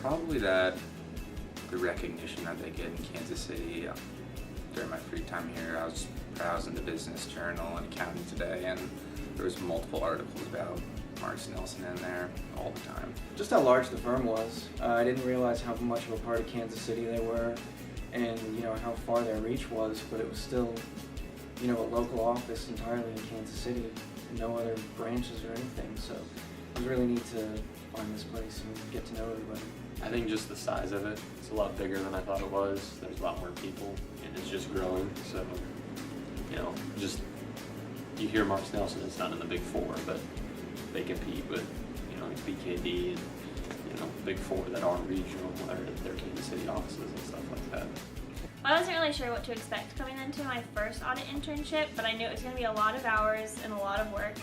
Probably that the recognition that they get in Kansas City. During my free time here, I was browsing the Business Journal and Accounting Today, and there was multiple articles about MarksNelson in there all the time. Just how large the firm was. I didn't realize how much of a part of Kansas City they were, and how far their reach was, but it was still a local office entirely in Kansas City, no other branches or anything, so it was really neat to find this place and get to know everybody. I think just the size of it, it's a lot bigger than I thought it was. There's a lot more people, and it's just growing, so, just, you hear MarksNelson, it's not in the Big Four, but they compete with, BKD and, Big Four that are regional, or their Kansas City offices and stuff like that. I wasn't really sure what to expect coming into my first audit internship, but I knew it was going to be a lot of hours and a lot of work.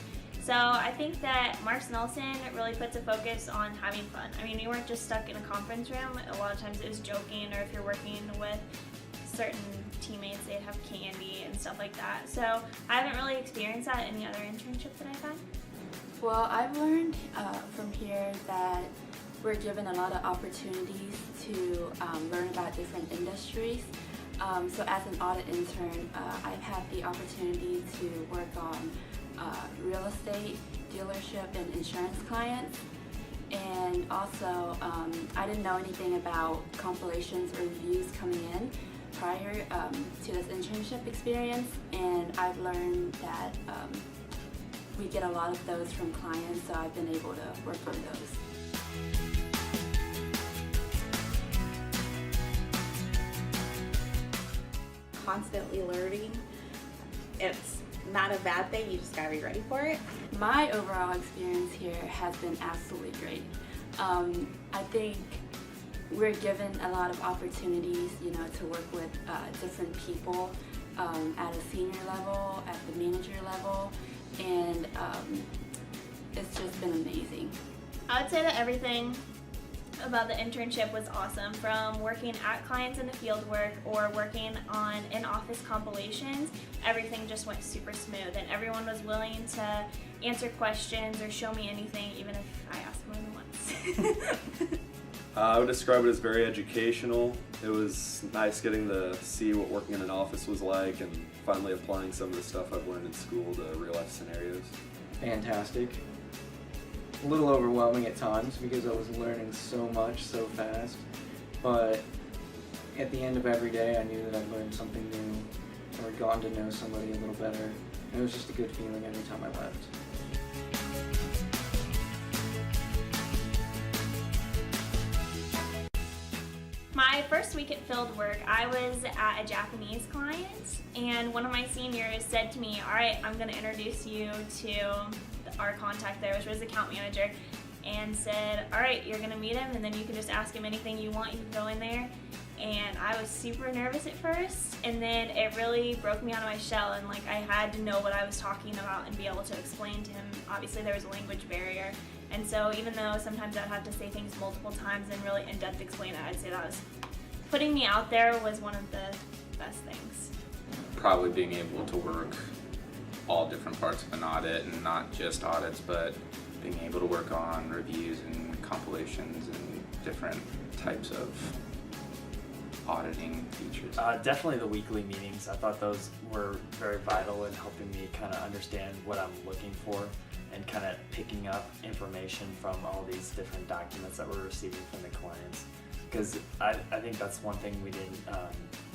So I think that MarksNelson really puts a focus on having fun. I mean, you weren't just stuck in a conference room. A lot of times it was joking, or if you're working with certain teammates, they'd have candy and stuff like that. So I haven't really experienced that in any other internship that I've had. Well, I've learned from here that we're given a lot of opportunities to learn about different industries. So as an audit intern, I've had the opportunity to work on real estate, dealership, and insurance clients. And also, I didn't know anything about compilations or reviews coming in prior to this internship experience, and I've learned that we get a lot of those from clients, so I've been able to work on those. Constantly learning. It's not a bad thing, you just gotta be ready for it. My overall experience here has been absolutely great. I think we're given a lot of opportunities, to work with different people at a senior level, at the manager level, and it's just been amazing. I would say that everything about the internship was awesome, from working at clients in the field work or working on in-office compilations. Everything just went super smooth, and everyone was willing to answer questions or show me anything, even if I asked more than once. I would describe it as very educational. It was nice getting to see what working in an office was like and finally applying some of the stuff I've learned in school to real-life scenarios. Fantastic. A little overwhelming at times because I was learning so much so fast, but at the end of every day I knew that I'd learned something new or gotten to know somebody a little better, and it was just a good feeling every time I left. My first week at field work, I was at a Japanese client, and one of my seniors said to me, all right, I'm going to introduce you to our contact there, which was the account manager, and said, all right, you're going to meet him, and then you can just ask him anything you want. You can go in there. And I was super nervous at first, and then it really broke me out of my shell, and I had to know what I was talking about and be able to explain to him. Obviously there was a language barrier, and so even though sometimes I'd have to say things multiple times and really in-depth explain it, I'd say that was putting me out there was one of the best things. Probably being able to work all different parts of an audit, and not just audits, but being able to work on reviews and compilations and different types of auditing features. Definitely the weekly meetings. I thought those were very vital in helping me kind of understand what I'm looking for and kind of picking up information from all these different documents that we're receiving from the clients. Because I think that's one thing we didn't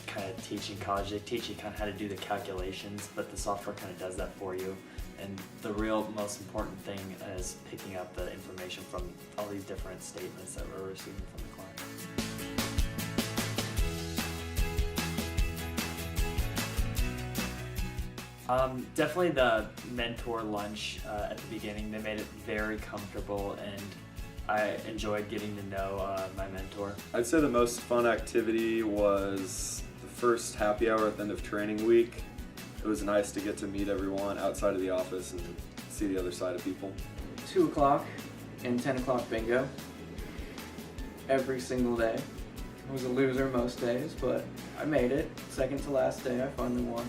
kind of teach in college. They teach you kind of how to do the calculations, but the software kind of does that for you. And the real most important thing is picking up the information from all these different statements that we're receiving from the client. Definitely the mentor lunch at the beginning. They made it very comfortable, and I enjoyed getting to know my mentor. I'd say the most fun activity was the first happy hour at the end of training week. It was nice to get to meet everyone outside of the office and see the other side of people. 2 o'clock and 10 o'clock bingo every single day. I was a loser most days, but I made it. Second to last day, I finally won.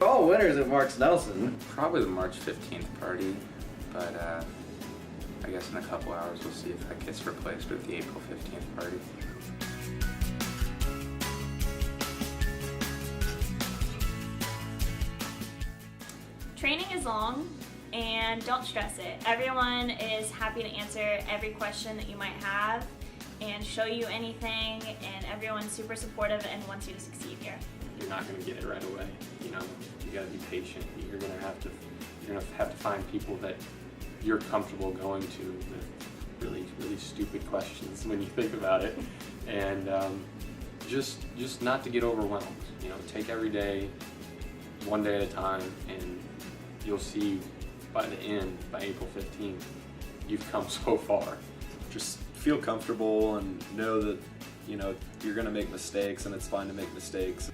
All winners at MarksNelson. Probably the March 15th party, but I guess in a couple hours we'll see if that gets replaced with the April 15th party. Training is long, and don't stress it. Everyone is happy to answer every question that you might have and show you anything, and everyone's super supportive and wants you to succeed here. You're not going to get it right away. You know, you got to be patient. You're going to have to find people that you're comfortable going to with really, really stupid questions when you think about it, and just not to get overwhelmed. You know, take every day, one day at a time, and you'll see by the end, by April 15th, you've come so far. Just feel comfortable and know that, you know, you're going to make mistakes and it's fine to make mistakes.